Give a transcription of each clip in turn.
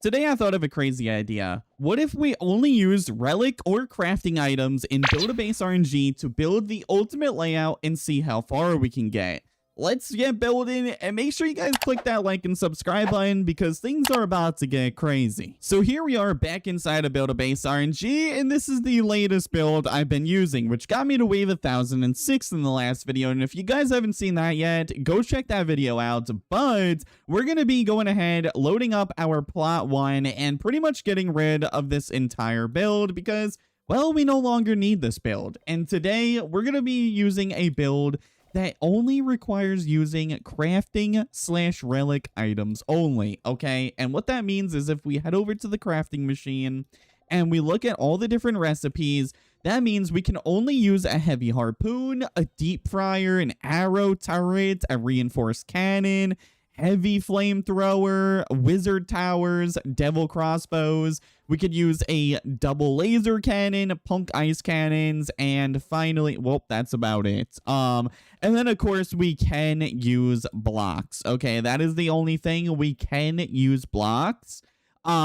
Today I thought of a crazy idea. What if we only used relic or crafting items in build-a-base RNG to build the ultimate layout and see how far we can get? Let's get building, and make sure you guys click that like and subscribe button because things are about to get crazy. So here we are back inside of build-a-base RNG, and this is the latest build I've been using, which got me to wave 1006 in the last video. And if you guys haven't seen that yet, go check that video out. But we're going to be going ahead, loading up our plot 1, and pretty much getting rid of this entire build because, well, we no longer need this build. And today we're going to be using a build that only requires using crafting/relic items only, okay? And what that means is if we head over to the crafting machine and we look at all the different recipes, that means we can only use a heavy harpoon, a deep fryer, an arrow turret, a reinforced cannon, heavy flamethrower, wizard towers, devil crossbows. We could use a double laser cannon, punk ice cannons, and finally, well, that's about it. And then of course we can use blocks. Okay, that is the only thing. We can use blocks.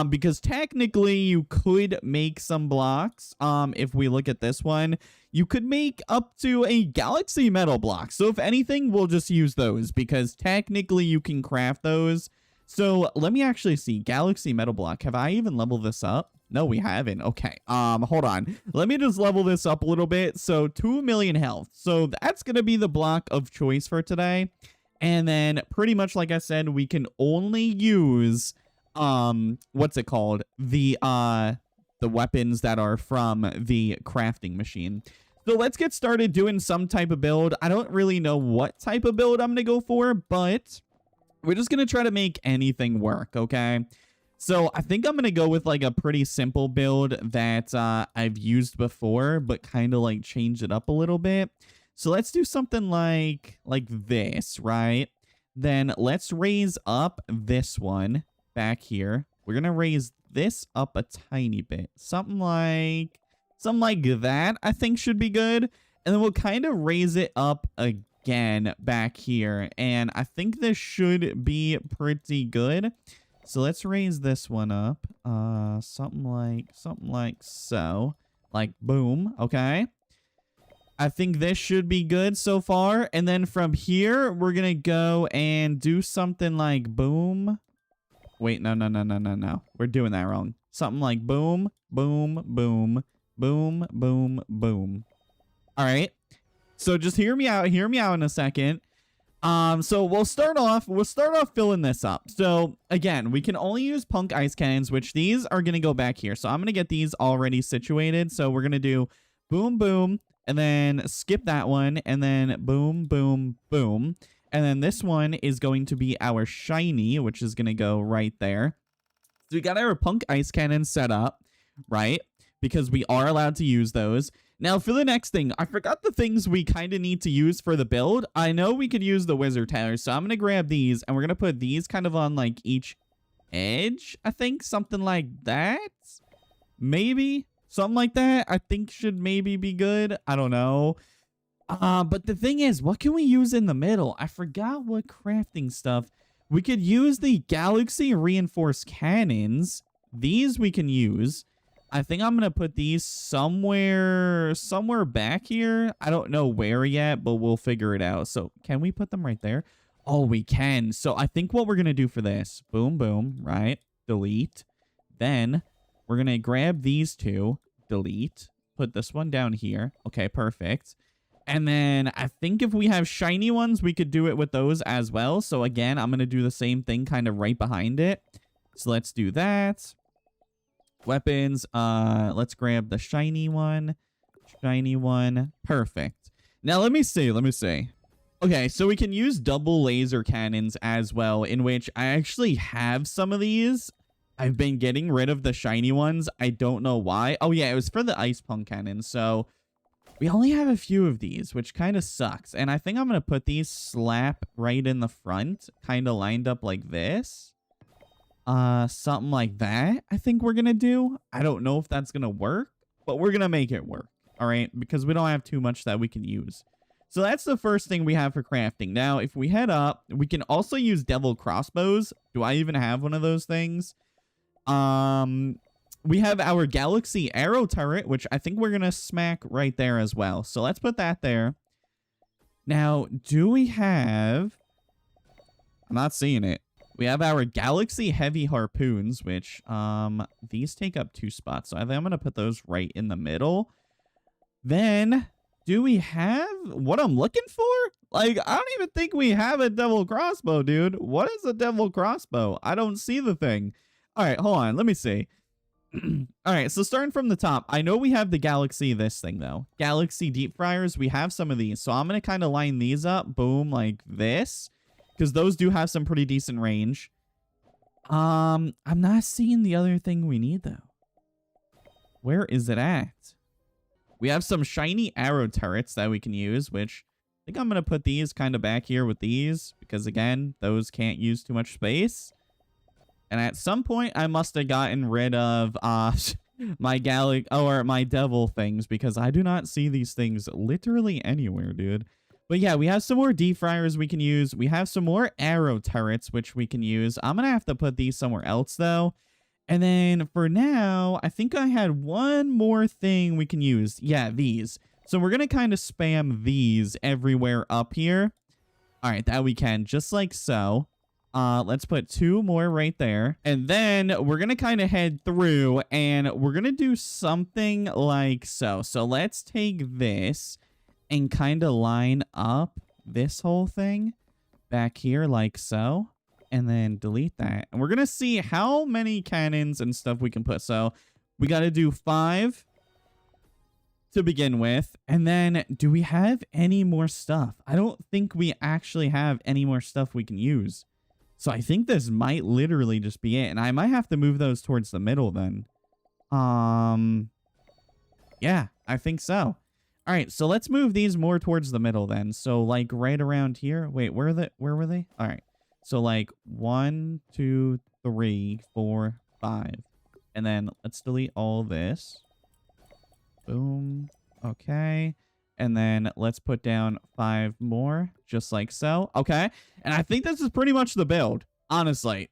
Because technically you could make some blocks. If we look at this one, you could make up to a galaxy metal block. So if anything, we'll just use those because technically you can craft those. So let me actually see. Galaxy metal block. Have I even leveled this up? No, we haven't. Okay. Hold on. Let me just level this up a little bit. So 2 million health. So that's going to be the block of choice for today. And then pretty much like I said, we can only use what's it called? The weapons that are from the crafting machine. So let's get started doing some type of build. I don't really know what type of build I'm going to go for, but we're just going to try to make anything work, okay? So I think I'm going to go with like a pretty simple build that I've used before, but kind of like change it up a little bit. So let's do something like this, right? Then let's raise up this one back here. We're gonna raise this up a tiny bit, something like that. I think should be good. And then we'll kind of raise it up again back here, and I think this should be pretty good. So let's raise this one up something like so, like boom. Okay, I think this should be good so far. And then from here we're gonna go and do something like boom. Wait, no. We're doing that wrong. Something like boom, boom, boom, boom, boom, boom. All right. So just hear me out in a second. So we'll start off filling this up. So again, we can only use punk ice cannons, which these are going to go back here. So I'm going to get these already situated. So we're going to do boom, boom, and then skip that one, and then boom, boom, boom. And then this one is going to be our shiny, which is going to go right there. So we got our punk ice cannon set up, right? Because we are allowed to use those. Now for the next thing, I forgot the things we kind of need to use for the build. I know we could use the wizard towers, so I'm going to grab these and we're going to put these kind of on like each edge. I think something like that. Maybe something like that. I think should maybe be good. I don't know. But the thing is, what can we use in the middle? I forgot what crafting stuff. We could use the galaxy reinforced cannons. These we can use. I think I'm going to put these somewhere back here. I don't know where yet, but we'll figure it out. So can we put them right there? Oh, we can. So I think what we're going to do for this, boom, boom, right? Delete. Then we're going to grab these two, delete, put this one down here. Okay, perfect. And then I think if we have shiny ones, we could do it with those as well. So again, I'm going to do the same thing kind of right behind it. So let's do that. Weapons. Let's grab the shiny one. Shiny one. Perfect. Now let me see. Okay, so we can use double laser cannons as well, in which I actually have some of these. I've been getting rid of the shiny ones. I don't know why. Oh yeah, it was for the ice punk cannon. So we only have a few of these, which kind of sucks. And I think I'm going to put these slap right in the front, kind of lined up like this. Something like that, I think we're going to do. I don't know if that's going to work, but we're going to make it work. All right, because we don't have too much that we can use. So that's the first thing we have for crafting. Now, if we head up, we can also use devil crossbows. Do I even have one of those things? We have our Galaxy Arrow turret, which I think we're going to smack right there as well. So let's put that there. Now, do we have... I'm not seeing it. We have our Galaxy Heavy Harpoons, which these take up 2 spots. So I think I'm going to put those right in the middle. Then, do we have what I'm looking for? Like, I don't even think we have a Devil Crossbow, dude. What is a Devil Crossbow? I don't see the thing. All right, hold on. Let me see. All right, so starting from the top, I know we have the Galaxy this thing, though. Galaxy Deep Fryers, we have some of these. So I'm going to kind of line these up, boom, like this. Because those do have some pretty decent range. I'm not seeing the other thing we need, though. Where is it at? We have some shiny arrow turrets that we can use, which I think I'm going to put these kind of back here with these. Because, again, those can't use too much space. And at some point, I must have gotten rid of my my devil things. Because I do not see these things literally anywhere, dude. But yeah, we have some more deep fryers we can use. We have some more arrow turrets, which we can use. I'm going to have to put these somewhere else, though. And then for now, I think I had one more thing we can use. Yeah, these. So we're going to kind of spam these everywhere up here. All right, that we can, just like so. Let's put 2 more right there. And then we're going to kind of head through and we're going to do something like so. So let's take this and kind of line up this whole thing back here like so. And then delete that. And we're going to see how many cannons and stuff we can put. So we got to do 5 to begin with. And then do we have any more stuff? I don't think we actually have any more stuff we can use. So I think this might literally just be it. And I might have to move those towards the middle then. Yeah, I think so. All right, so let's move these more towards the middle then. So like right around here. Wait, where were they? All right. So like 1, 2, 3, 4, 5. And then let's delete all this. Boom. Okay. And then let's put down 5 more, just like so. Okay. And I think this is pretty much the build, honestly.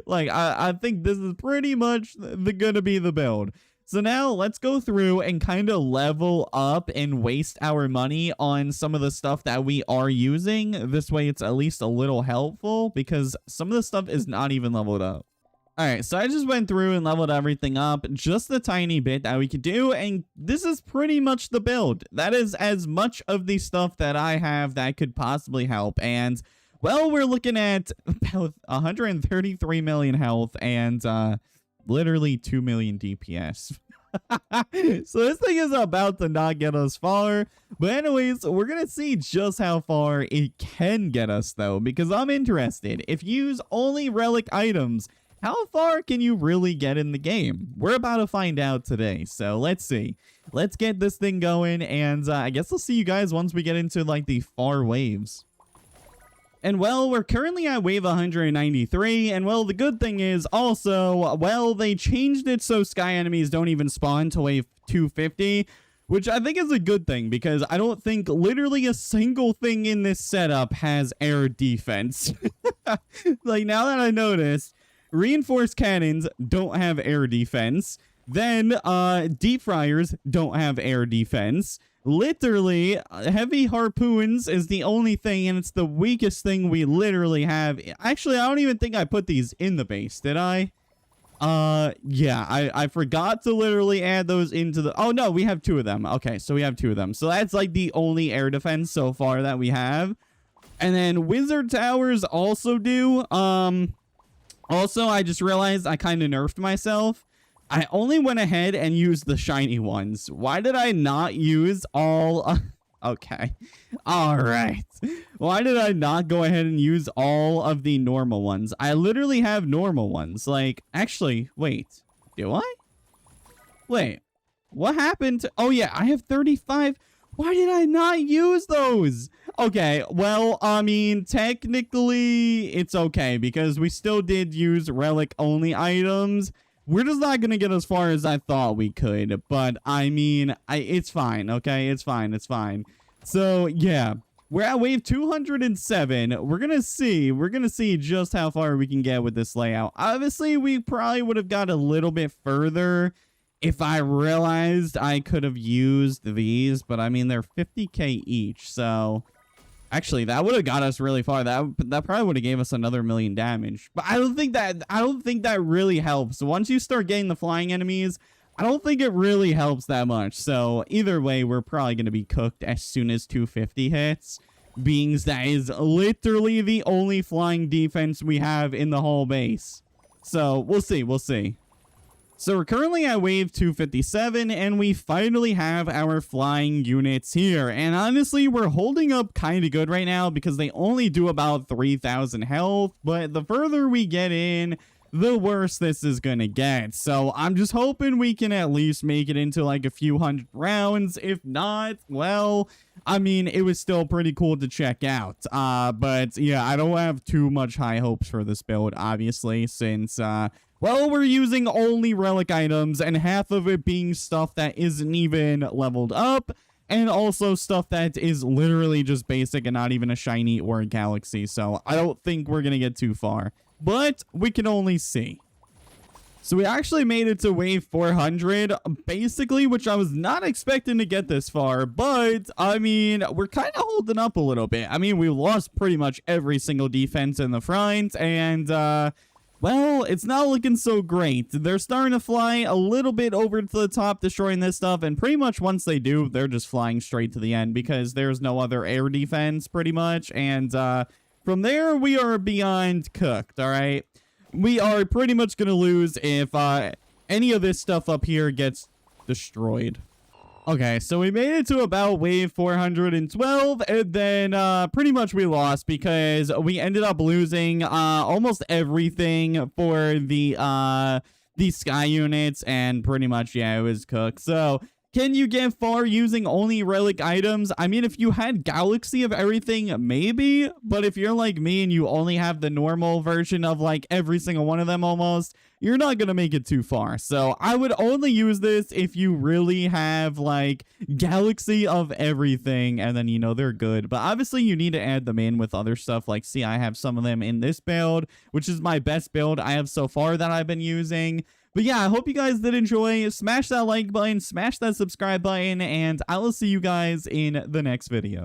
Like, I think this is pretty much gonna be the build. So now let's go through and kind of level up and waste our money on some of the stuff that we are using. This way it's at least a little helpful because some of the stuff is not even leveled up. All right, so I just went through and leveled everything up, just the tiny bit that we could do, and this is pretty much the build. That is as much of the stuff that I have that could possibly help, and, well, we're looking at about 133 million health and, literally 2 million DPS. So this thing is about to not get us far. But anyways, we're going to see just how far it can get us, though, because I'm interested. If you use only relic items, how far can you really get in the game? We're about to find out today. So let's see. Let's get this thing going. And I guess I'll see you guys once we get into like the far waves. And well, we're currently at wave 193, and well, the good thing is also, well, they changed it so sky enemies don't even spawn to wave 250, which I think is a good thing, because I don't think literally a single thing in this setup has air defense. Like, now that I noticed, reinforced cannons don't have air defense, then deep fryers don't have air defense. Literally, heavy harpoons is the only thing, and it's the weakest thing we literally have. Actually, I don't even think I put these in the base, did I? Yeah, I forgot to literally add those into the... Oh, no, we have 2 of them. Okay, so we have 2 of them. So that's, like, the only air defense so far that we have. And then wizard towers also do. Also, I just realized I kind of nerfed myself. I only went ahead and used the shiny ones. Why did I not use all... Okay. All right. Why did I not go ahead and use all of the normal ones? I literally have normal ones. Like, actually, wait. Do I? Wait. What happened to... Oh, yeah. I have 35. Why did I not use those? Okay. Well, I mean, technically, it's okay. Because we still did use relic-only items. We're just not going to get as far as I thought we could. But, I mean, it's fine, okay? It's fine. It's fine. So, yeah. We're at wave 207. We're gonna see just how far we can get with this layout. Obviously, we probably would have got a little bit further if I realized I could have used these, but I mean, they're 50k each, so actually that would have got us really far. That probably would have gave us another 1,000,000 damage. But I don't think that really helps. Once you start getting the flying enemies, I don't think it really helps that much. So either way, we're probably going to be cooked as soon as 250 hits, being that is literally the only flying defense we have in the whole base. So we'll see. So we're currently at wave 257, and we finally have our flying units here. And honestly, we're holding up kind of good right now because they only do about 3,000 health. But the further we get in, the worse this is going to get. So I'm just hoping we can at least make it into like a few hundred rounds. If not, well, I mean, it was still pretty cool to check out. But yeah, I don't have too much high hopes for this build, obviously, since well, we're using only relic items, and half of it being stuff that isn't even leveled up, and also stuff that is literally just basic and not even a shiny or a galaxy. So I don't think we're going to get too far, but we can only see. So we actually made it to wave 400, basically, which I was not expecting to get this far, but I mean, we're kind of holding up a little bit. I mean, we lost pretty much every single defense in the front, and well, it's not looking so great. They're starting to fly a little bit over to the top, destroying this stuff. And pretty much once they do, they're just flying straight to the end because there's no other air defense pretty much. And from there, we are beyond cooked, all right? We are pretty much going to lose if any of this stuff up here gets destroyed. Okay, so we made it to about wave 412, and then pretty much we lost because we ended up losing almost everything for the sky units, and pretty much, yeah, it was cooked. So can you get far using only relic items? I mean, if you had galaxy of everything, maybe, but if you're like me and you only have the normal version of like every single one of them almost, you're not going to make it too far. So I would only use this if you really have like galaxy of everything, and then, you know, they're good. But obviously you need to add them in with other stuff. Like, see, I have some of them in this build, which is my best build I have so far that I've been using. But yeah, I hope you guys did enjoy. Smash that like button, smash that subscribe button, and I will see you guys in the next video.